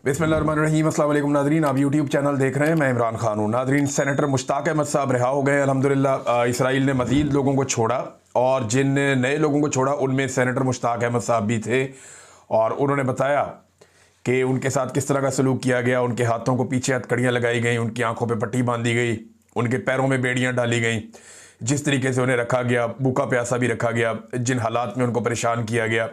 बिस्मिल्लाहिर्रहमानिर्रहीम। अस्सलाम वालेकुम नादरीन, आप यूट्यूब चैनल देख रहे हैं। मैं इमरान खान हूँ। नादरीन, सेनेटर मुश्ताक अहमद साहब रिहा हो गए अल्हम्दुलिल्लाह। इसराइल ने मज़ीद लोगों को छोड़ा और जिन नए लोगों को छोड़ा उनमें सेनेटर मुश्ताक अहमद साहब भी थे। और उन्होंने बताया कि उनके साथ किस तरह का सलूक किया गया। उनके हाथों को पीछे हथकड़ियाँ लगाई गई, उनकी आंखों पर पट्टी बांधी गई, उनके पैरों में बेड़ियाँ डाली गई, जिस तरीके से उन्हें रखा गया, भूखा प्यासा भी रखा गया, जिन हालात में उनको परेशान किया गया।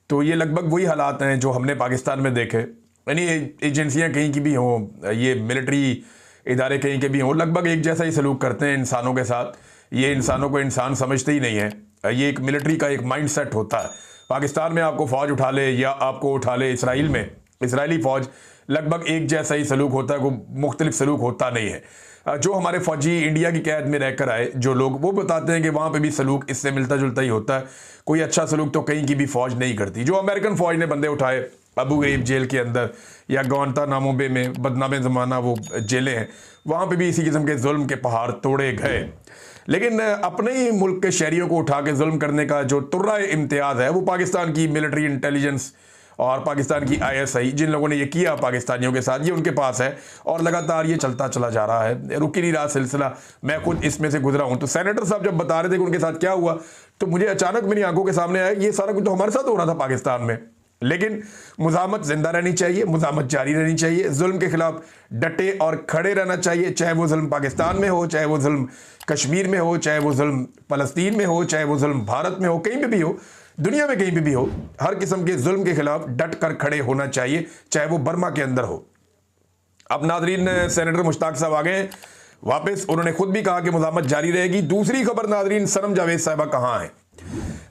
तो ये लगभग वही हालात हैं जो हमने पाकिस्तान में देखे। यानी एजेंसियां कहीं की भी हों, ये मिलिट्री इदारे कहीं के भी हों, लगभग एक जैसा ही सलूक करते हैं इंसानों के साथ। ये इंसानों को इंसान समझते ही नहीं है। ये एक मिलिट्री का एक माइंड सेट होता है। पाकिस्तान में आपको फ़ौज उठा ले या आपको उठा ले इसराइल में, इसराइली फ़ौज, लगभग एक जैसा ही सलूक होता है, कोई मुख्तलिफ सलूक होता नहीं है। जो हमारे फ़ौजी इंडिया की कैद में रहकर आए जो लोग, वो बताते हैं कि वहाँ पे भी सलूक इससे मिलता जुलता ही होता है। कोई अच्छा सलूक तो कहीं की भी फ़ौज नहीं करती। जो अमेरिकन फ़ौज ने बंदे उठाए अबू गरीब जेल के अंदर या गुआंतानामो बे में, बदनामे ज़माना वो जेलें हैं, वहाँ पे भी इसी किस्म के जुल्म के पहाड़ तोड़े गए। लेकिन अपने ही मुल्क के शहरियों को उठा के जुल्म करने का जो तुर्रा इम्तियाज़ है वो पाकिस्तान की मिलिट्री इंटेलिजेंस और पाकिस्तान की ISI, जिन लोगों ने ये किया पाकिस्तानियों के साथ, ये उनके पास है और लगातार ये चलता चला जा रहा है, रुक ही नहीं रहा सिलसिला। मैं खुद इसमें से गुजरा हूँ। तो सेनेटर साहब जब बता रहे थे कि उनके साथ क्या हुआ, तो मुझे अचानक मेरी आंखों के सामने आया ये सारा कुछ तो हमारे साथ हो रहा था पाकिस्तान में। लेकिन मुज़ाहमत जिंदा रहनी चाहिए, मुज़ाहमत जारी रहनी चाहिए, जुल्म के खिलाफ डटे और खड़े रहना चाहिए, चाहे वो जुल्म पाकिस्तान में हो, चाहे वो जुल्म कश्मीर में हो, चाहे वो जुल्म फ़लस्तीन में हो, चाहे वो जुल्म भारत में हो, कहीं पे भी हो, दुनिया में कहीं पे भी हो, हर किस्म के जुल्म के खिलाफ डट कर खड़े होना चाहिए, चाहे वो बर्मा के अंदर हो। अब नादरीन, सेनेटर मुश्ताक साहब आ गए वापस। उन्होंने खुद भी कहा कि मुज़ाहमत जारी रहेगी। दूसरी खबर नादरीन, सनम जावेद साहिबा कहाँ हैं?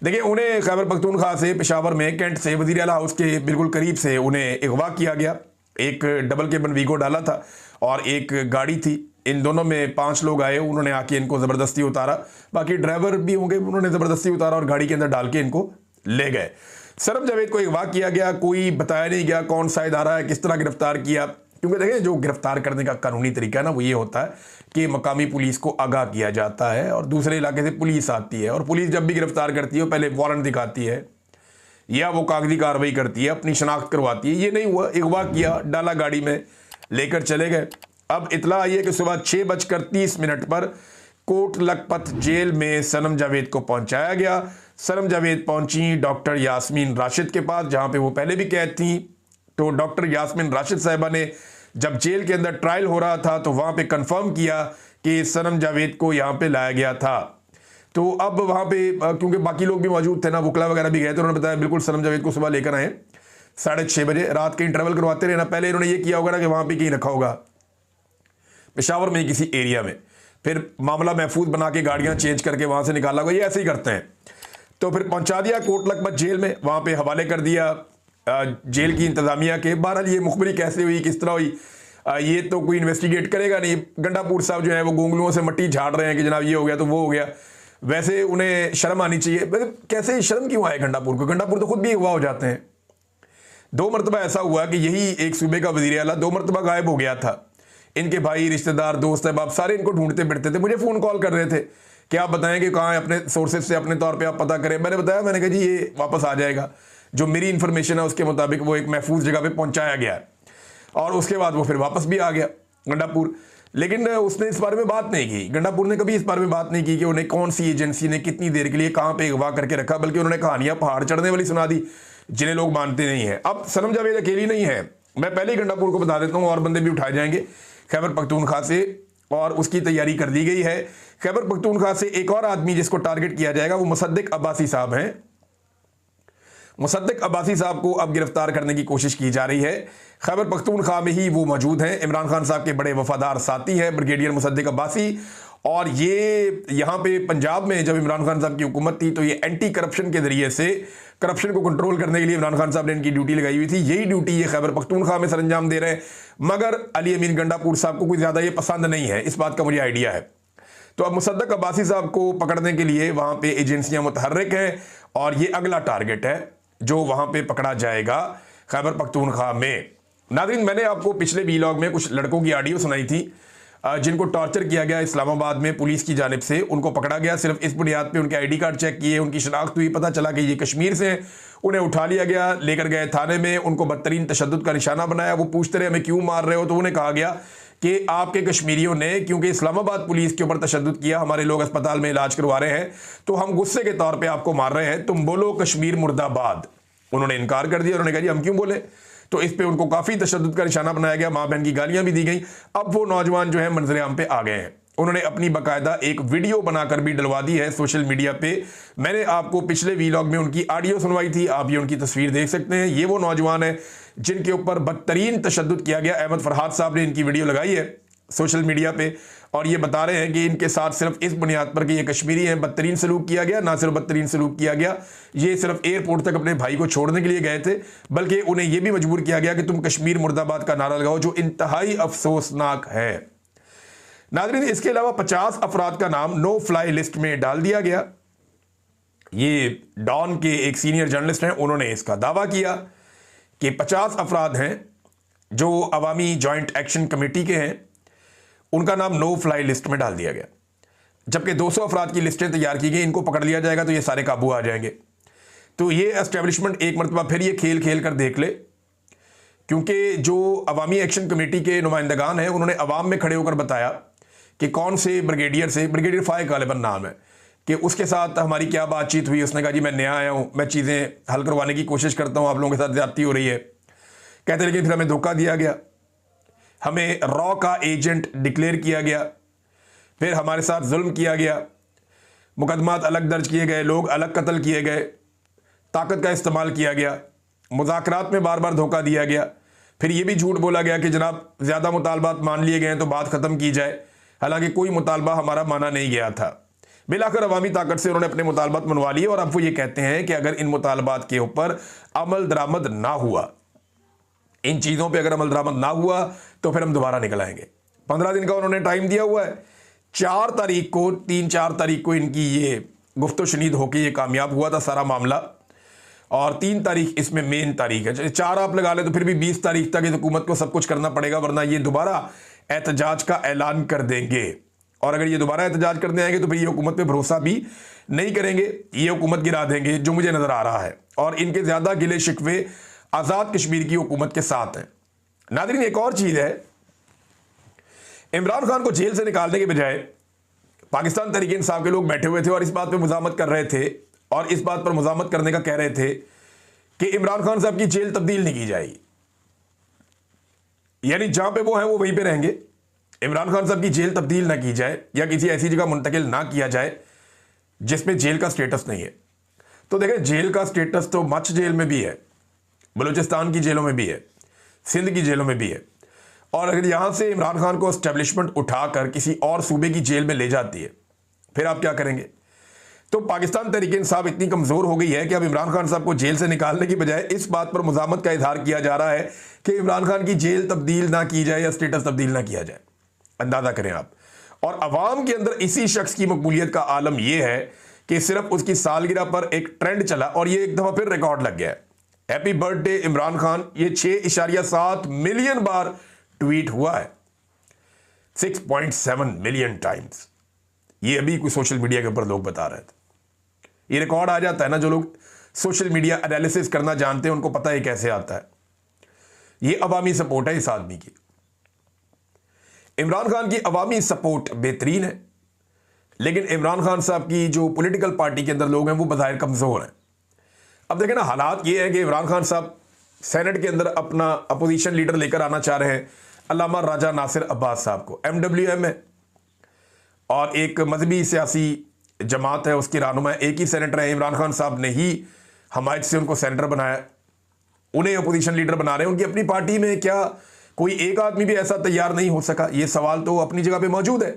देखिए, उन्हें खैबर पख्तूनख्वा से, पेशावर में कैंट से, वज़ीर आला हाउस के बिल्कुल करीब से उन्हें अगवा किया गया। एक डबल केबिन वीगो डाला था और एक गाड़ी थी। इन दोनों में 5 लोग आए। उन्होंने आके इनको ज़बरदस्ती उतारा, बाकी ड्राइवर भी होंगे, उन्होंने ज़बरदस्ती उतारा और गाड़ी के अंदर डाल के इनको ले गए। सनम जावेद को अगवा किया गया। कोई बताया नहीं गया कौन सा इदारा है, किस तरह गिरफ्तार किया, क्योंकि देखें जो गिरफ्तार करने का कानूनी तरीका है ना, वो ये होता है कि मकामी पुलिस को आगाह किया जाता है और दूसरे इलाके से पुलिस आती है और पुलिस जब भी गिरफ्तार करती है पहले वारंट दिखाती है या वो कागजी कार्रवाई करती है, अपनी शनाख्त करवाती है। ये नहीं हुआ, अगवा किया, डाला गाड़ी में, लेकर चले गए। अब इतला आई है कि सुबह 6:30 पर कोट लखपत जेल में सनम जावेद को पहुंचाया गया। सनम जावेद पहुंची डॉक्टर यास्मीन राशिद के पास, जहां पे वो पहले भी कैद थी। तो डॉक्टर यास्मीन राशिद साहिबा ने जब जेल के अंदर ट्रायल हो रहा था तो वहां पे कंफर्म किया कि सनम जावेद को यहां पे लाया गया था। तो अब वहां पे क्योंकि बाकी लोग भी मौजूद थे ना, वकला वगैरह भी गए, तो उन्होंने बताया बिल्कुल सनम जावेद को सुबह लेकर आए 6:30 बजे। रात के इंटरवल करवाते रहे ना, पहले इन्होंने ये किया होगा ना कि वहां पर कहीं रखा होगा पेशावर में किसी एरिया में, फिर मामला महफूज बना के गाड़ियां चेंज करके वहां से निकाला होगा। ये ऐसे ही करते हैं। तो फिर पहुंचा दिया कोट लखपत जेल में, वहां पे हवाले कर दिया जेल की इंतजामिया के। बहरहाल ये मुखबरी कैसे हुई, किस तरह हुई, ये तो कोई इन्वेस्टिगेट करेगा नहीं। गंडापुर साहब जो है वो गोंगलुओं से मट्टी झाड़ रहे हैं कि जनाब ये हो गया तो वो हो गया। वैसे उन्हें शर्म आनी चाहिए। कैसे शर्म क्यों आए गंडापुर को? गंडापुर तो खुद भी अगवा हो जाते हैं। 2 मरतबा ऐसा हुआ कि यही एक सूबे का वज़ीर आला 2 मरतबा गायब हो गया था। इनके भाई, रिश्तेदार, दोस्त, अहबाब सारे इनको ढूंढते फिरते थे, मुझे फ़ोन कॉल कर रहे थे कि आप बताएं कि कहाँ है, अपने सोर्सेज से अपने तौर पे आप पता करें। मैंने बताया, मैंने कहा जी ये वापस आ जाएगा। जो मेरी इन्फॉर्मेशन है उसके मुताबिक वो एक महफूज जगह पे पहुंचाया गया है और उसके बाद वो फिर वापस भी आ गया गंडापुर। लेकिन उसने इस बारे में बात नहीं की। गंडापुर ने कभी इस बारे में बात नहीं की कि उन्हें कौन सी एजेंसी ने कितनी देर के लिए कहाँ पे अगवा करके रखा, बल्कि उन्होंने कहानियां पहाड़ चढ़ने वाली सुना दी जिन्हें लोग मानते नहीं है। अब सनम जावेद अकेली नहीं है, मैं पहले ही गंडापुर को बता देता हूँ, और बंदे भी उठाए जाएंगे खैबर पख्तूनख्वा से और उसकी तैयारी कर दी गई है। खैबर पख्तूनख्वा से एक और आदमी जिसको टारगेट किया जाएगा वो मुसद्दिक अब्बासी साहब हैं। मुसद्दिक अब्बासी साहब को अब गिरफ्तार करने की कोशिश की जा रही है। खैबर पख्तूनख्वा में ही वो मौजूद हैं। इमरान खान साहब के बड़े वफादार साथी हैं ब्रिगेडियर मुसद्दिक अब्बासी। और ये यहाँ पे पंजाब में जब इमरान खान साहब की हुकूमत थी तो ये एंटी करप्शन के जरिए से करप्शन को कंट्रोल करने के लिए इमरान खान साहब ने इनकी ड्यूटी लगाई हुई थी। यही ड्यूटी ये खैबर पख्तूनख्वा में सरंजाम दे रहे हैं। मगर अली अमीन गंडापुर साहब को कोई ज़्यादा ये पसंद नहीं है, इस बात का मुझे आइडिया है। तो अब मुसद्दिक अब्बासी साहब को पकड़ने के लिए वहाँ पे एजेंसियाँ मुतहर्रिक हैं और ये अगला टारगेट है जो वहाँ पे पकड़ा जाएगा खैबर पख्तूनख्वा में। नाज़रीन, मैंने आपको पिछले वीलॉग में कुछ लड़कों की ऑडियो सुनाई थी जिनको टॉर्चर किया गया इस्लामाबाद में पुलिस की जानिब से, उनको पकड़ा गया। सिर्फ इस बुनियाद पे उनके आईडी कार्ड चेक किए, उनकी शनाख्त हुई, पता चला कि ये कश्मीर से हैं। उन्हें उठा लिया गया, लेकर गए थाने में, उनको बदतरीन तशद्दुद का निशाना बनाया। वो पूछते रहे हमें क्यों मार रहे हो, तो उन्हें कहा गया कि आपके कश्मीरियों ने क्योंकि इस्लामाबाद पुलिस के ऊपर तशद्दुद किया, हमारे लोग अस्पताल में इलाज करवा रहे हैं, तो हम गुस्से के तौर पर आपको मार रहे हैं, तुम बोलो कश्मीर मुर्दाबाद। उन्होंने इनकार कर दिया। उन्होंने कहा जी हम क्यों बोले, तो इस पे उनको काफी तशद्दुद का निशाना बनाया गया, मां बहन की गालियां भी दी गई। अब वो नौजवान जो है मंजर आम पे आ गए हैं। उन्होंने अपनी बाकायदा एक वीडियो बनाकर भी डलवा दी है सोशल मीडिया पे। मैंने आपको पिछले वीलॉग में उनकी ऑडियो सुनवाई थी, आप ये उनकी तस्वीर देख सकते हैं। ये वो नौजवान है जिनके ऊपर बदतरीन तशद्दुद किया गया। अहमद फरहाद साहब ने इनकी वीडियो लगाई है सोशल मीडिया पे और ये बता रहे हैं कि इनके साथ सिर्फ इस बुनियाद पर कि ये कश्मीरी हैं बदतरीन सलूक किया गया। ना सिर्फ बदतरीन सलूक किया गया, ये सिर्फ एयरपोर्ट तक अपने भाई को छोड़ने के लिए गए थे, बल्कि उन्हें यह भी मजबूर किया गया कि तुम कश्मीर मुर्दाबाद का नारा लगाओ, जो इंतहाई अफसोसनाक है। नाज़रीन, इसके अलावा 50 अफराद का नाम नो फ्लाई लिस्ट में डाल दिया गया। ये डॉन के एक सीनियर जर्नलिस्ट हैं, उन्होंने इसका दावा किया कि 50 अफराद हैं जो अवामी जॉइंट एक्शन कमेटी के हैं, उनका नाम नो फ्लाई लिस्ट में डाल दिया गया। जबकि 200 अफराद की लिस्टें तैयार की गई, इनको पकड़ लिया जाएगा तो ये सारे काबू आ जाएंगे। तो ये एस्टेब्लिशमेंट एक मरतबा फिर ये खेल खेल कर देख ले, क्योंकि जो अवामी एक्शन कमेटी के नुमाइंदगान हैं उन्होंने अवाम में खड़े होकर बताया कि कौन से ब्रिगेडियर फाइक गालिबन नाम है, कि उसके साथ हमारी क्या बातचीत हुई। उसने कहा जी मैं नया आया हूँ, मैं चीज़ें हल करवाने की कोशिश करता हूँ, आप लोगों के साथ ज्यादती हो रही है। कहते लेकिन फिर हमें धोखा दिया गया, हमें रॉ का एजेंट डिक्लेयर किया गया, फिर हमारे साथ जुल्म किया गया, मुकदमात अलग दर्ज किए गए, लोग अलग कत्ल किए गए, ताकत का इस्तेमाल किया गया, मुज़ाकरात में बार बार धोखा दिया गया, फिर ये भी झूठ बोला गया कि जनाब ज़्यादा मुतालबात मान लिए गए हैं तो बात ख़त्म की जाए, हालांकि कोई मुतालबा हमारा माना नहीं गया था। बिलाखिर अवामी ताकत से उन्होंने अपने मुतालबात मनवा लिए और अब वो ये कहते हैं कि अगर इन मुतालबात के ऊपर अमल दरामद ना हुआ, इन चीज़ों पे अगर अमल दरामद ना हुआ तो फिर हम दोबारा निकल आएंगे। 15 दिन का उन्होंने टाइम दिया हुआ है। 4 तारीख को 3-4 तारीख को इनकी ये गुफ्तो शनीद होकर ये कामयाब हुआ था सारा मामला, और 3 तारीख इसमें मेन तारीख है। 4 आप लगा ले तो फिर भी 20 तारीख तक इस हुकूमत को सब कुछ करना पड़ेगा, वरना ये दोबारा एहतजाज का ऐलान कर देंगे। और अगर ये दोबारा एहतजाज करने आएंगे तो फिर ये हुकूमत पे भरोसा भी नहीं करेंगे, ये हुकूमत गिरा देंगे, जो मुझे नजर आ रहा है। और इनके ज्यादा गिले शिकवे आजाद कश्मीर की हुकूमत के साथ हैं। नाज़रीन, एक और चीज है, इमरान खान को जेल से निकालने के बजाय पाकिस्तान तहरीक इंसाफ के लोग बैठे हुए थे और इस बात पे मुजामत कर रहे थे, और इस बात पर मुजामत करने का कह रहे थे कि इमरान खान साहब की जेल तब्दील नहीं की जाएगी, यानी जहां पे वो है वो वहीं पे रहेंगे। इमरान खान साहब की जेल तब्दील ना की जाए या किसी ऐसी जगह मुंतकिल ना किया जाए जिसमें जेल का स्टेटस नहीं है। तो देखें, जेल का स्टेटस तो मच जेल में भी है, बलूचिस्तान की जेलों में भी है, सिंध की जेलों में भी है। और अगर यहां से इमरान खान को एस्टेब्लिशमेंट उठाकर किसी और सूबे की जेल में ले जाती है, फिर आप क्या करेंगे? तो पाकिस्तान तहरीक इंसाफ इतनी कमजोर हो गई है कि अब इमरान खान साहब को जेल से निकालने की बजाय इस बात पर मुजामत का इजहार किया जा रहा है कि इमरान खान की जेल तब्दील ना की जाए या स्टेटस तब्दील ना किया जाए। अंदाजा करें आप। और अवाम के अंदर इसी शख्स की मकबूलियत का आलम यह है कि सिर्फ उसकी सालगिरह पर एक ट्रेंड चला और ये एक दफा फिर रिकॉर्ड लग गया है, हैप्पी बर्थडे इमरान खान। ये 6.7 मिलियन बार ट्वीट हुआ है, 6.7 मिलियन टाइम्स। ये अभी कोई सोशल मीडिया के ऊपर लोग बता रहे थे। ये रिकॉर्ड आ जाता है ना, जो लोग सोशल मीडिया एनालिसिस करना जानते हैं उनको पता है कैसे आता है। ये अवामी सपोर्ट है इस आदमी की। इमरान खान की अवामी सपोर्ट बेहतरीन है, लेकिन इमरान खान साहब की जो पॉलिटिकल पार्टी के अंदर लोग हैं वो बज़ाहिर कमज़ोर हैं। अब देखें ना, हालात ये है कि इमरान खान साहब सेनेट के अंदर अपना अपोजिशन लीडर लेकर आना चाह रहे हैं, अल्लामा राजा नासिर अब्बास साहब को। MWM है और एक मजहबी सियासी जमात है, उसकी रहनुमा एक ही सेनेटर है। इमरान खान साहब ने ही हमायत से उनको सेनेटर बनाया, उन्हें अपोजिशन लीडर बना रहे हैं। उनकी अपनी पार्टी में क्या कोई एक आदमी भी ऐसा तैयार नहीं हो सका? ये सवाल तो अपनी जगह पे मौजूद है,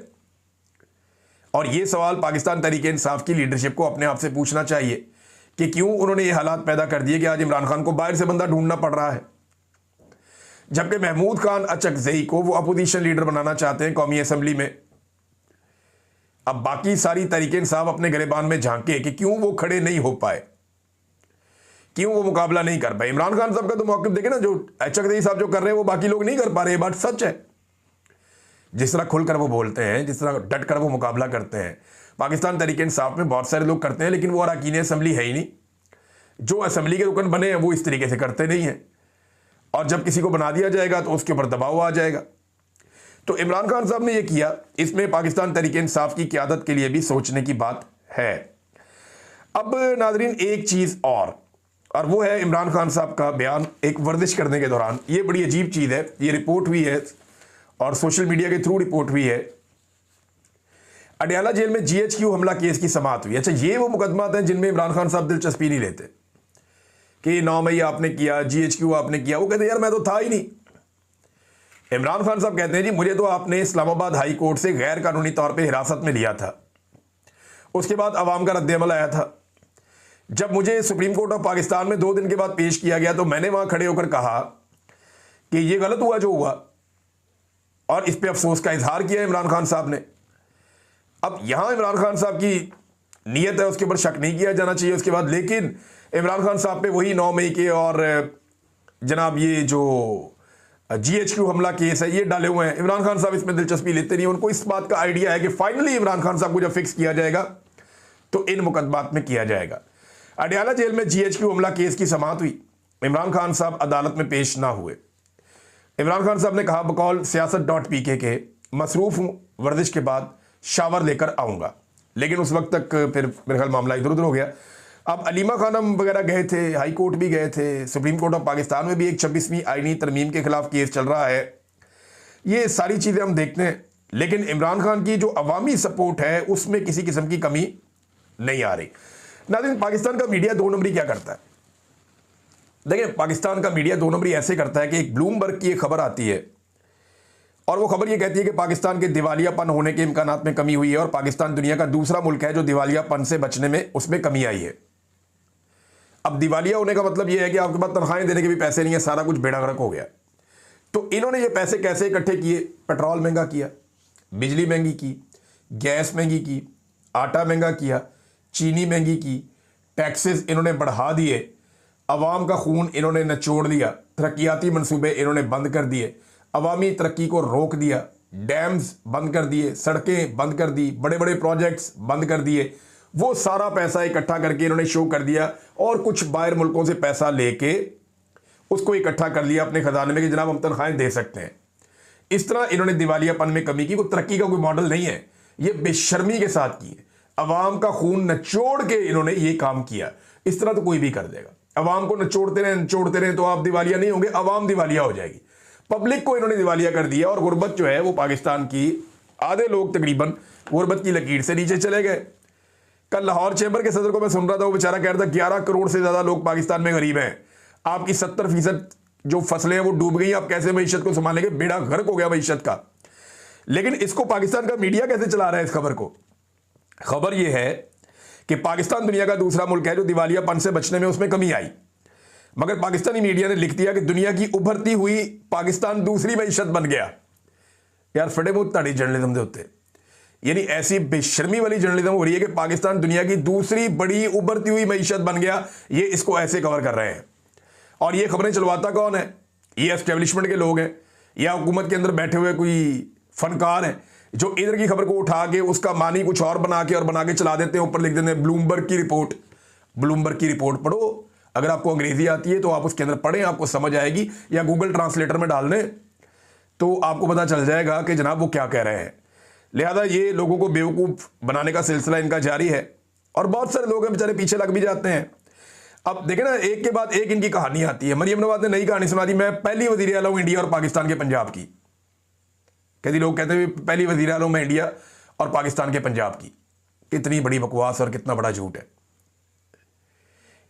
और ये सवाल पाकिस्तान तहरीक इंसाफ की लीडरशिप को अपने आप से पूछना चाहिए कि क्यों उन्होंने ये हालात पैदा कर दिए कि आज इमरान खान को बाहर से बंदा ढूंढना पड़ रहा है, जबकि महमूद खान अचकजई को वो अपोजिशन लीडर बनाना चाहते हैं कौमी असम्बली में। अब बाकी सारी तहरीक इंसाफ अपने गिरेबान में झांके कि क्यों वो खड़े नहीं हो पाए, क्यों वो मुकाबला नहीं कर पाए। इमरान खान साहब का तो मौक़िफ़ देखे ना, जो अचकजई साहब जो कर रहे हैं वो बाकी लोग नहीं कर पा रहे, ये बात सच है। जिस तरह खुलकर वो बोलते हैं, जिस तरह डट कर वो मुकाबला करते हैं, पाकिस्तान तहरीक इंसाफ में बहुत सारे लोग करते हैं, लेकिन वो अरकान असम्बली है ही नहीं। जो असम्बली के रुकन बने हैं वो इस तरीके से करते नहीं हैं, और जब किसी को बना दिया जाएगा तो उसके ऊपर दबाव आ जाएगा। तो इमरान खान साहब ने ये किया, इसमें पाकिस्तान तहरीक इंसाफ की क़यादत के लिए भी सोचने की बात है। अब नाजरीन एक चीज़ और वो है इमरान खान साहब का बयान एक वर्जिश करने के दौरान। ये बड़ी अजीब चीज़ है, ये रिपोर्ट हुई है और सोशल मीडिया के थ्रू रिपोर्ट हुई है। अडयाला जेल में GHQ हमला केस की समाअत हुई। अच्छा, ये वो मुकदमात हैं जिनमें इमरान खान साहब दिलचस्पी नहीं लेते कि 9 मई आपने किया, GHQ आपने किया। वो कहते हैं यार मैं तो था ही नहीं। इमरान खान साहब कहते हैं जी मुझे तो आपने इस्लामाबाद हाई कोर्ट से गैर कानूनी तौर पे हिरासत में लिया था, उसके बाद अवाम का रद्द-ए-अमल आया था। जब मुझे सुप्रीम कोर्ट ऑफ पाकिस्तान में 2 दिन के बाद पेश किया गया तो मैंने वहां खड़े होकर कहा कि ये गलत हुआ जो हुआ, और इस पे अफसोस का इजहार किया इमरान खान साहब ने। अब यहां इमरान खान साहब की नीयत है, उसके ऊपर शक नहीं किया जाना चाहिए उसके बाद, लेकिन इमरान खान साहब पे वही 9 मई के और जनाब ये जो GHQ हमला केस है ये डाले हुए हैं। इमरान खान साहब इसमें दिलचस्पी लेते नहीं। उनको इस बात का आइडिया है कि फाइनली इमरान खान साहब को जब फिक्स किया जाएगा तो इन मुकदमात में किया जाएगा। अडयाला जेल में GHQ हमला केस की समाअत हुई। इमरान खान साहब अदालत में पेश ना हुए। इमरान खान साहब ने कहा बकौल siyaset.pk के मसरूफ हूं, वर्जिश के बाद शावर लेकर आऊंगा। लेकिन उस वक्त तक फिर मेरे ख्याल मामला इधर उधर हो गया। अब अलीमा खानम वगैरह गए थे, हाई कोर्ट भी गए थे, सुप्रीम कोर्ट ऑफ पाकिस्तान में भी एक 26वीं आईनी तरमीम के खिलाफ केस चल रहा है। ये सारी चीज़ें हम देखते हैं, लेकिन इमरान खान की जो अवामी सपोर्ट है उसमें किसी किस्म की कमी नहीं आ रही। नाज़रीन, पाकिस्तान का मीडिया 2 नंबरी क्या करता है? देखिए, पाकिस्तान का मीडिया 2 नंबरी ऐसे करता है कि एक ब्लूमबर्ग की एक खबर आती है और वो खबर ये कहती है कि पाकिस्तान के दिवालियापन होने के इम्कानात में कमी हुई है और पाकिस्तान दुनिया का दूसरा मुल्क है जो दिवालियापन से बचने में उसमें कमी आई है। अब दिवालिया होने का मतलब यह है कि आपके पास तनख्वाहें देने के भी पैसे नहीं है, सारा कुछ बेड़ागर्क हो गया। तो इन्होंने ये पैसे कैसे इकट्ठे किए? पेट्रोल महंगा किया, बिजली महंगी की, गैस महंगी की, आटा महंगा किया, चीनी महंगी की, टैक्सेस इन्होंने बढ़ा दिए, अवाम का खून इन्होंने निचोड़ दिया, तरक्याती मनसूबे इन्होंने बंद कर दिए, अवामी तरक्की को रोक दिया, डैम्स बंद कर दिए, सड़कें बंद कर दी, बड़े बड़े प्रोजेक्ट्स बंद कर दिए। वो सारा पैसा इकट्ठा करके इन्होंने शो कर दिया और कुछ बाहर मुल्कों से पैसा लेके उसको इकट्ठा कर लिया अपने खजाने में कि जनाब हम तनख्वाहें दे सकते हैं। इस तरह इन्होंने दिवालियापन में कमी की। कोई तरक्की का कोई मॉडल नहीं है, ये बेशर्मी के साथ की है। अवाम का खून निचोड़ के इन्होंने ये काम किया। इस तरह तो कोई भी कर देगा। अवाम को निचोड़ते रहे तो आप दिवालिया नहीं होंगे, अवाम दिवालिया हो जाएगी। पब्लिक को इन्होंने दिवालिया कर दिया और गुर्बत जो है वो पाकिस्तान की आधे लोग तकरीबन गुर्बत की लकीर से नीचे चले गए। कल लाहौर चैम्बर के सदर को मैं सुन रहा था, वो बेचारा कह रहा था 11 करोड़ से ज़्यादा लोग पाकिस्तान में गरीब हैं, आपकी 70% जो फसलें हैं वो डूब गई, आप कैसे मईशत को संभालेंगे? बेड़ा गर्क हो गया मईशत का। लेकिन इसको पाकिस्तान का मीडिया कैसे चला रहा है इस खबर को? खबर यह है कि पाकिस्तान दुनिया का दूसरा मुल्क है जो दिवालियापन से बचने में उसमें कमी आई, मगर पाकिस्तानी मीडिया ने लिख दिया कि दुनिया की उभरती हुई पाकिस्तान दूसरी मईशत बन गया। यार फटे मुंह ताड़ी जर्नलिज्म के उत्ते, यानी ऐसी बेशर्मी वाली जर्नलिज्म हो रही है कि पाकिस्तान दुनिया की दूसरी बड़ी उभरती हुई मईशत बन गया। ये इसको ऐसे कवर कर रहे हैं। और ये खबरें चलवाता कौन है? ये एस्टेब्लिशमेंट के लोग हैं या हुकूमत के अंदर बैठे हुए कोई फनकार हैं जो इधर की खबर को उठा के उसका मानी कुछ और बना के चला देते हैं, ऊपर लिख देते हैं ब्लूमबर्ग की रिपोर्ट। ब्लूमबर्ग की रिपोर्ट पढ़ो, अगर आपको अंग्रेजी आती है तो आप उसके अंदर पढ़ें, आपको समझ आएगी, या गूगल ट्रांसलेटर में डाल दें तो आपको पता चल जाएगा कि जनाब वो क्या कह रहे हैं। लिहाजा ये लोगों को बेवकूफ़ बनाने का सिलसिला इनका जारी है और बहुत सारे लोग हैं बेचारे पीछे लग भी जाते हैं। अब देखें ना, एक के बाद एक इनकी कहानी आती है। मरियम नवाज ने नई कहानी सुना दी, मैं पहली वज़ीर आला हूं इंडिया और पाकिस्तान के पंजाब की। कहती लोग कहते हैं पहली वज़ीर आला हूं मैं इंडिया और पाकिस्तान के पंजाब की। कितनी बड़ी बकवास और कितना बड़ा झूठ है।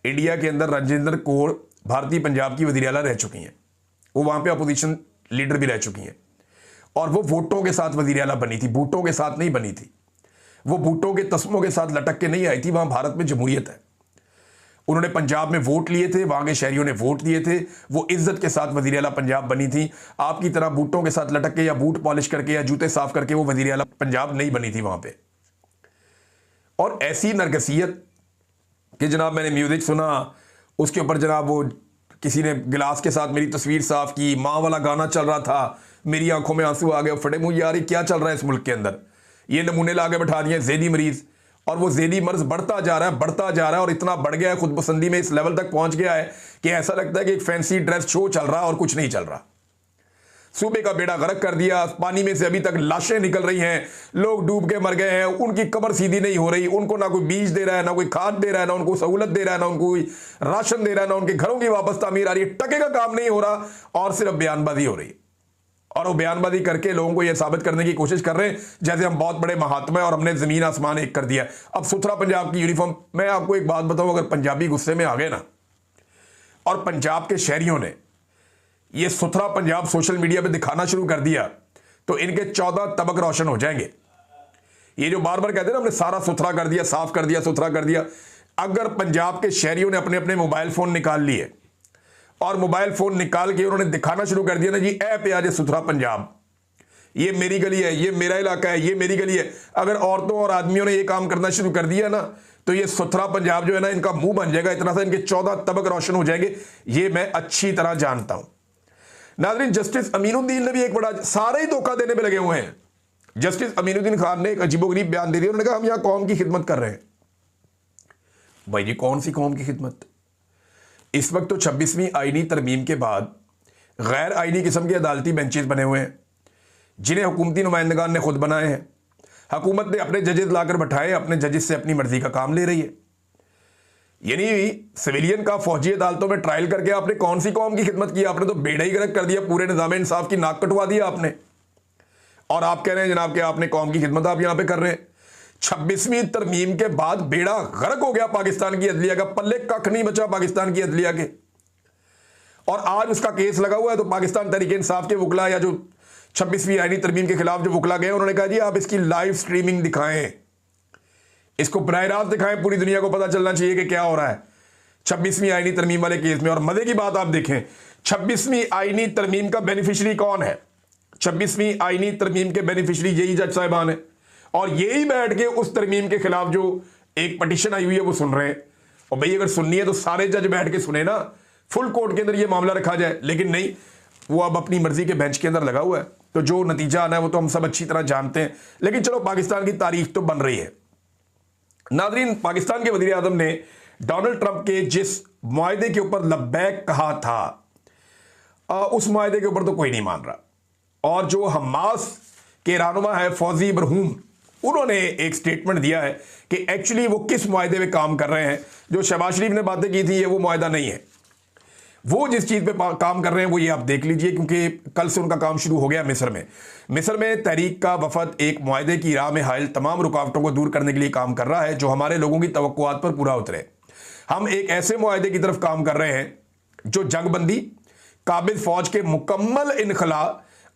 इंडिया के अंदर राजेंद्र कौर भारतीय पंजाब की वज़ीर आला रह चुकी हैं, वो वहां पे अपोजिशन लीडर भी रह चुकी हैं और वो वोटों के साथ वज़ीर आला बनी थी, बूटों के साथ नहीं बनी थी। वो बूटों के तस्मों के साथ लटक के नहीं आई थी। वहां भारत में जमहूरियत है। उन्होंने पंजाब में वोट लिए थे, वहां के शहरियों ने वोट दिए थे, वो इज्जत के साथ वज़ीर आला पंजाब बनी थी। आपकी तरह बूटों के साथ लटक के या बूट पॉलिश करके या जूते साफ करके वो वज़ीर आला पंजाब नहीं बनी थी वहां पे। और ऐसी नरगसियत कि जनाब मैंने म्यूजिक सुना, उसके ऊपर जनाब वो किसी ने गिलास के साथ मेरी तस्वीर साफ की, माँ वाला गाना चल रहा था, मेरी आंखों में आंसू आ गए, फटे मुंह, यार ये क्या चल रहा है इस मुल्क के अंदर। ये नमूने ला के बैठा दिए ज़ेदी मरीज, और वो ज़ेदी मर्ज बढ़ता जा रहा है, बढ़ता जा रहा है, और इतना बढ़ गया है, खुद पसंदी में इस लेवल तक पहुंच गया है कि ऐसा लगता है कि एक फैंसी ड्रेस शो चल रहा है और कुछ नहीं चल रहा। सूबे का बेड़ा गर्क कर दिया, पानी में से अभी तक लाशें निकल रही हैं, लोग डूब के मर गए हैं, उनकी कब्र सीधी नहीं हो रही, उनको ना कोई बीज दे रहा है, ना कोई खाद दे रहा है, ना उनको सहूलत दे रहा है, ना उनको कोई राशन दे रहा है, ना उनके घरों की वापस तामीर आ रही है, टके का काम नहीं हो रहा, और सिर्फ बयानबाजी हो रही है। और वो बयानबाजी करके लोगों को यह साबित करने की कोशिश कर रहे हैं जैसे हम बहुत बड़े महात्मा हैं और हमने जमीन आसमान एक कर दिया। अब सुथरा पंजाब की यूनिफॉर्म, मैं आपको एक बात बताऊं, अगर पंजाबी गुस्से में आ गए ना, और पंजाब के शहरियों ने ये सुथरा पंजाब सोशल मीडिया पे दिखाना शुरू कर दिया, तो इनके 14 तबक रोशन हो जाएंगे। ये जो बार बार कहते हैं ना हमने सारा सुथरा कर दिया, साफ कर दिया, सुथरा कर दिया, अगर पंजाब के शहरियों ने अपने अपने मोबाइल फोन निकाल लिए और मोबाइल फोन निकाल के उन्होंने दिखाना शुरू कर दिया ना, जी ऐप पे आज सुथरा पंजाब, ये मेरी गली है, ये मेरा इलाका है, ये मेरी गली है, अगर औरतों और आदमियों ने ये काम करना शुरू कर दिया ना, तो ये सुथरा पंजाब जो है ना, इनका मुंह बन जाएगा, इतना सा इनके 14 तबक रोशन हो जाएंगे, ये मैं अच्छी तरह जानता हूं। नाज़रीन, जस्टिस अमीनुद्दीन ने भी एक बड़ा, सारे ही धोखा देने पे लगे हुए हैं। जस्टिस अमीनुद्दीन खान ने एक अजीबोगरीब बयान दे दिया, उन्होंने कहा हम यहां कौम की खिदमत कर रहे हैं। भाई जी, कौन सी कौम की खिदमत? इस वक्त तो 26वीं आईनी तरमीम के बाद गैर आईनी किस्म के अदालती बेंचेस बने हुए हैं, जिन्हें हुकूमती नुमाइंदगान ने खुद बनाए हैं। हुकूमत ने अपने जजेस लाकर बैठाए, अपने जजेस से अपनी मर्जी का काम ले रही है। यानी सिविलियन का फौजी अदालतों में ट्रायल करके आपने कौन सी कौम की खिदमत की? आपने तो बेड़ा ही गर्क कर दिया, पूरे निज़ाम इंसाफ की नाक कटवा दिया आपने। और आप कह रहे हैं जनाब कि आपने कौम की खिदमत आप यहां पे कर रहे हैं। 26वीं तरमीम के बाद बेड़ा गर्क हो गया पाकिस्तान की अदलिया का, पल्ले कख नहीं बचा पाकिस्तान की अदलिया के। और आज उसका केस लगा हुआ है, तो पाकिस्तान तहरीक इंसाफ के वकला, या जो 26वीं आईनी तरमीम के खिलाफ जो वकला गए, उन्होंने कहा जी आप इसकी लाइव स्ट्रीमिंग दिखाएं, इसको बराह रास्त दिखाएं, पूरी दुनिया को पता चलना चाहिए कि क्या हो रहा है 26वीं आईनी तरमीम वाले केस में। और मजे की बात आप देखें, 26वीं आईनी तरमीम का बेनिफिशियरी कौन है? 26वीं आईनी तरमीम के बेनिफिशियरी यही जज साहिबान है, और यही बैठ के उस तरमीम के खिलाफ जो एक पटिशन आई हुई है वो सुन रहे हैं। और भाई अगर सुननी है तो सारे जज बैठ के सुने ना, फुल कोर्ट के अंदर ये मामला रखा जाए, लेकिन नहीं, वो अब अपनी मर्जी के बेंच के अंदर लगा हुआ है। तो जो नतीजा आना है वो तो हम सब अच्छी तरह जानते हैं, लेकिन चलो पाकिस्तान की तारीख तो बन रही है। नाज़रीन, पाकिस्तान के वज़ीर आज़म ने डोनाल्ड ट्रंप के जिस मुआहदे के ऊपर लब्बैक कहा था, उस मुआहदे के ऊपर तो कोई नहीं मान रहा। और जो हमास के रहनुमा है फौजी बरहूम, उन्होंने एक स्टेटमेंट दिया है कि एक्चुअली वो किस मुआहदे पे काम कर रहे हैं। जो शहबाज शरीफ ने बातें की थी ये वो मुआहदा नहीं है, वो जिस चीज़ पे काम कर रहे हैं वो ये आप देख लीजिए, क्योंकि कल से उनका काम शुरू हो गया मिस्र में। मिस्र में तहरीक का वफद एक मुआहदे की राह में हायल तमाम रुकावटों को दूर करने के लिए काम कर रहा है जो हमारे लोगों की तवक्कुआत पर पूरा उतरे। हम एक ऐसे मुआहदे की तरफ काम कर रहे हैं जो जंगबंदी, काबिल फौज के मुकम्मल इनखला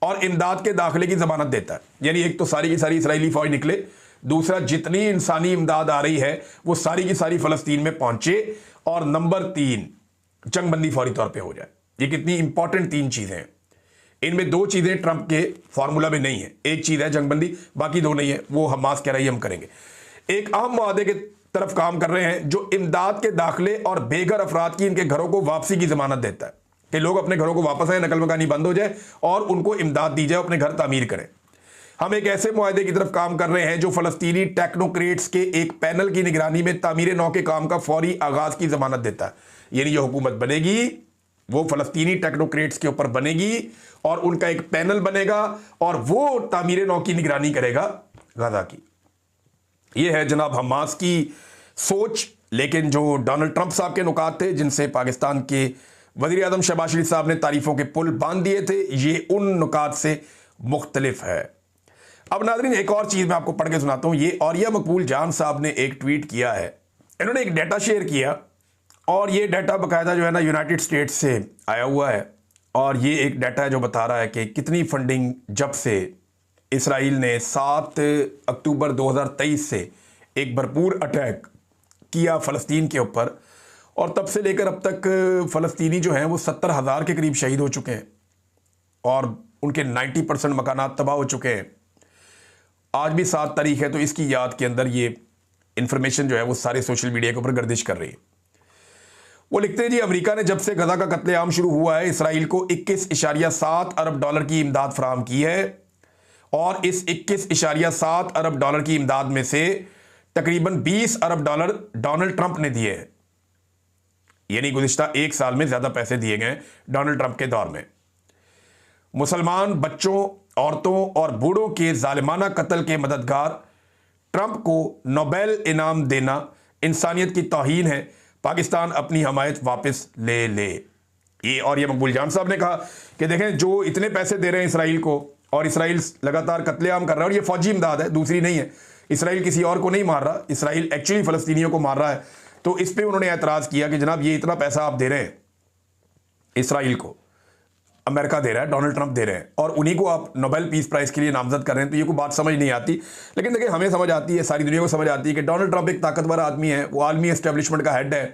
और इमदाद के दाखिले की जमानत देता है। यानी एक तो सारी की सारी इसराइली फौज निकले, दूसरा जितनी इंसानी इमदाद आ रही है वो सारी की सारी फ़लस्तीन में पहुंचे, और नंबर 3 जंगबंदी फौरी तौर पे हो जाए। ये कितनी इंपॉर्टेंट 3 चीज़ें हैं। इनमें 2 चीज़ें ट्रंप के फार्मूला में नहीं है, एक चीज़ है जंगबंदी, बाकी 2 नहीं है। वो हमास कह रही है हम करेंगे। एक अहम मुआहदे के तरफ काम कर रहे हैं जो इमदाद के दाखिले और बेघर अफराद की इनके घरों को वापसी की जमानत देता है कि लोग अपने घरों को वापस आए, नकल मकानी बंद हो जाए और उनको इमदाद दी जाए, अपने घर तामीर करें। हम एक ऐसे मुआहदे की तरफ काम कर रहे हैं जो फ़लस्तीनी टेक्नोक्रेट्स के एक पैनल की निगरानी में तामीर नौ के काम का फौरी आगाज़ की जमानत देता है। यानी जो हुकूमत बनेगी वो फ़लस्तीनी टेक्नोक्रेट्स के ऊपर बनेगी और उनका एक पैनल बनेगा और वो तामीर नौ की निगरानी करेगा गाज़ा की। ये है जनाब हमास की सोच। लेकिन जो डोनाल्ड ट्रंप साहब के नुकात थे जिनसे पाकिस्तान के वज़ीर आज़म शहबाज शरीफ साहब ने तारीफ़ों के पुल बांध दिए थे, ये उन नुकात से मुख्तलिफ है। अब नाज़रीन, एक और चीज़ मैं आपको पढ़ के सुनाता हूँ। ये औरिया मकबूल जान साहब ने एक ट्वीट किया है, इन्होंने एक डाटा शेयर किया और ये डाटा बाकायदा जो है ना यूनाइटेड स्टेट्स से आया हुआ है। और ये एक डाटा है जो बता रहा है कि कितनी फंडिंग जब से इसराइल ने 7 अक्टूबर 2023 से एक भरपूर अटैक किया फ़लस्तीन के ऊपर, और तब से लेकर अब तक फ़लस्तीनी जो हैं वो 70,000 के करीब शहीद हो चुके हैं और उनके 90% मकानात तबाह हो चुके हैं। आज भी 7 तारीख है, तो इसकी याद के अंदर ये इन्फॉर्मेशन जो है वो सारे सोशल मीडिया के ऊपर गर्दिश कर रही है। वो लिखते हैं जी, अमेरिका ने जब से गजा का कत्लेआम शुरू हुआ है इसराइल को 21.7 अरब डॉलर की इमदाद फराहम की है और इस 21.7 अरब डॉलर की इमदाद में से तकरीबन 20 अरब डॉलर डोनाल्ड ट्रंप ने दिए हैं। यानी गुज़िश्ता एक साल में ज्यादा पैसे दिए गए डोनाल्ड ट्रंप के दौर में। मुसलमान बच्चों, औरतों और बूढ़ों के जालिमाना कत्ल के मददगार ट्रंप को नोबेल इनाम देना इंसानियत की तौहीन है। पाकिस्तान अपनी हमायत वापस ले ले। ये मकबूल जान साहब ने कहा कि देखें, जो इतने पैसे दे रहे हैं इसराइल को और इसराइल लगातार कत्लेआम कर रहा है, और ये फौजी इमदाद है, दूसरी नहीं है। इसराइल किसी और को नहीं मार रहा, इसराइल एक्चुअली फ़लस्तीनियों को मार रहा है। तो इस पे उन्होंने एतराज़ किया कि जनाब, ये इतना पैसा आप दे रहे हैं इसराइल को, अमेरिका दे रहा है, डोनाल्ड ट्रंप दे रहे हैं, और उन्हीं को आप नोबेल पीस प्राइज़ के लिए नामजद कर रहे हैं। तो ये कोई बात समझ नहीं आती। लेकिन देखिए, हमें समझ आती है, सारी दुनिया को समझ आती है कि डोनाल्ड ट्रंप एक ताकतवर आदमी है, वो आलमी एस्टेब्लिशमेंट का हेड है।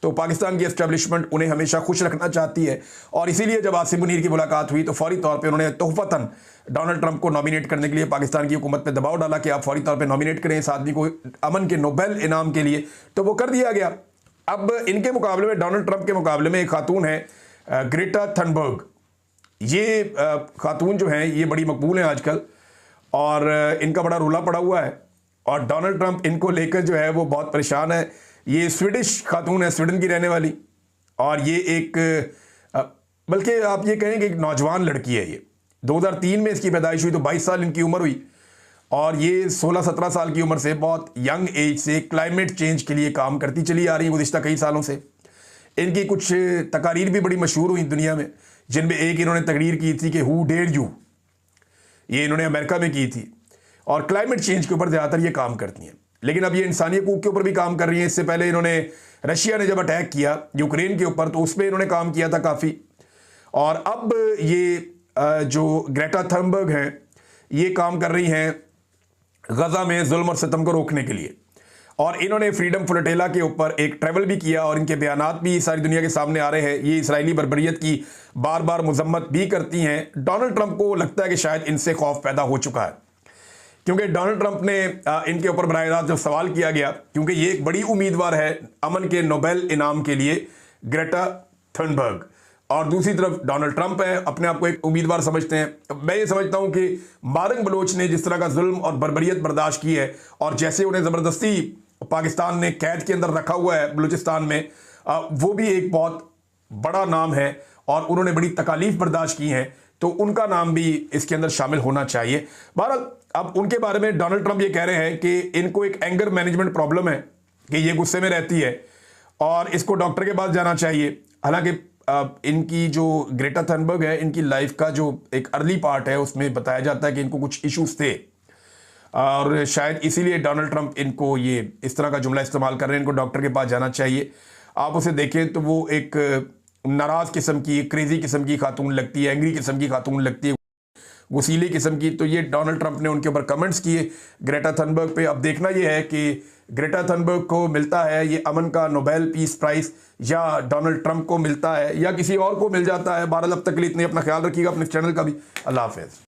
तो पाकिस्तान की एस्टेब्लिशमेंट उन्हें हमेशा खुश रखना चाहती है, और इसीलिए जब आसिम मुनीर की मुलाकात हुई तो फौरी तौर पे उन्होंने तोहफतन डोनाल्ड ट्रंप को नॉमिनेट करने के लिए पाकिस्तान की हुकूमत पे दबाव डाला कि आप फौरी तौर पे नॉमिनेट करें इस आदमी को अमन के नोबेल इनाम के लिए। तो वो कर दिया गया। अब इनके मुकाबले में, डोनाल्ड ट्रंप के मुकाबले में एक खातून है ग्रेटा थनबर्ग। ये खातून जो हैं ये बड़ी मकबूल हैं आजकल, और इनका बड़ा रोला पड़ा हुआ है, और डोनाल्ड ट्रंप इनको लेकर जो है वो बहुत परेशान है। ये स्वीडिश खातून है, स्वीडन की रहने वाली, और ये एक बल्कि आप ये कहें कि एक नौजवान लड़की है। ये 2003 में इसकी पैदाइश हुई, तो 22 साल इनकी उम्र हुई, और ये 16-17 साल की उम्र से बहुत यंग एज से क्लाइमेट चेंज के लिए काम करती चली आ रही है गुज़िश्ता कई सालों से। इनकी कुछ तकारीर भी बड़ी मशहूर हुई दुनिया में, जिनमें एक इन्होंने तकरीर की थी कि हु डेयर यू, ये इन्होंने अमेरिका में की थी, और क्लाइमेट चेंज के ऊपर ज़्यादातर ये काम करती हैं। लेकिन अब ये इंसानी हकूक़ के ऊपर भी काम कर रही हैं। इससे पहले इन्होंने, रशिया ने जब अटैक किया यूक्रेन के ऊपर, तो उस पर इन्होंने काम किया था काफ़ी। और अब ये जो ग्रेटा थनबर्ग हैं, ये काम कर रही हैं गजा में जुल्म और सितम को रोकने के लिए, और इन्होंने फ्रीडम फ्लोटेला के ऊपर एक ट्रैवल भी किया, और इनके बयानात भी सारी दुनिया के सामने आ रहे हैं। ये इसराइली बर्बरियत की बार बार मजम्मत भी करती हैं। डोनाल्ड ट्रंप को लगता है कि शायद इनसे खौफ पैदा हो चुका है, क्योंकि डोनाल्ड ट्रंप ने इनके ऊपर बराह रास्त जब सवाल किया गया, क्योंकि ये एक बड़ी उम्मीदवार है अमन के नोबेल इनाम के लिए, ग्रेटा थनबर्ग, और दूसरी तरफ डोनाल्ड ट्रंप है, अपने आप को एक उम्मीदवार समझते हैं। मैं ये समझता हूं कि मारंग बलोच ने जिस तरह का जुल्म और बर्बरियत बर्दाश्त की है, और जैसे उन्हें ज़बरदस्ती पाकिस्तान ने कैद के अंदर रखा हुआ है बलूचिस्तान में, वो भी एक बहुत बड़ा नाम है, और उन्होंने बड़ी तकालीफ बर्दाश्त की हैं, तो उनका नाम भी इसके अंदर शामिल होना चाहिए। बहरहाल, अब उनके बारे में डोनाल्ड ट्रंप ये कह रहे हैं कि इनको एक एंगर मैनेजमेंट प्रॉब्लम है, कि ये गुस्से में रहती है और इसको डॉक्टर के पास जाना चाहिए। हालांकि इनकी जो ग्रेटा थनबर्ग है, इनकी लाइफ का जो एक अर्ली पार्ट है उसमें बताया जाता है कि इनको कुछ इश्यूज थे, और शायद इसीलिए डोनाल्ड ट्रंप इनको ये इस तरह का जुमला इस्तेमाल कर रहे हैं, इनको डॉक्टर के पास जाना चाहिए। आप उसे देखें तो वो एक नाराज़ किस्म की, क्रेजी किस्म की खातून लगती है, एंग्री किस्म की खातून लगती है, गुसीली किस्म की। तो ये डोनाल्ड ट्रंप ने उनके ऊपर कमेंट्स किए ग्रेटा थनबर्ग पे। अब देखना ये है कि ग्रेटा थनबर्ग को मिलता है ये अमन का नोबेल पीस प्राइज़, या डोनाल्ड ट्रंप को मिलता है, या किसी और को मिल जाता है। बहरहाल, अब तक के लिए इतने, अपना ख्याल रखिएगा, अपने चैनल का भी। अल्लाह हाफ़िज़।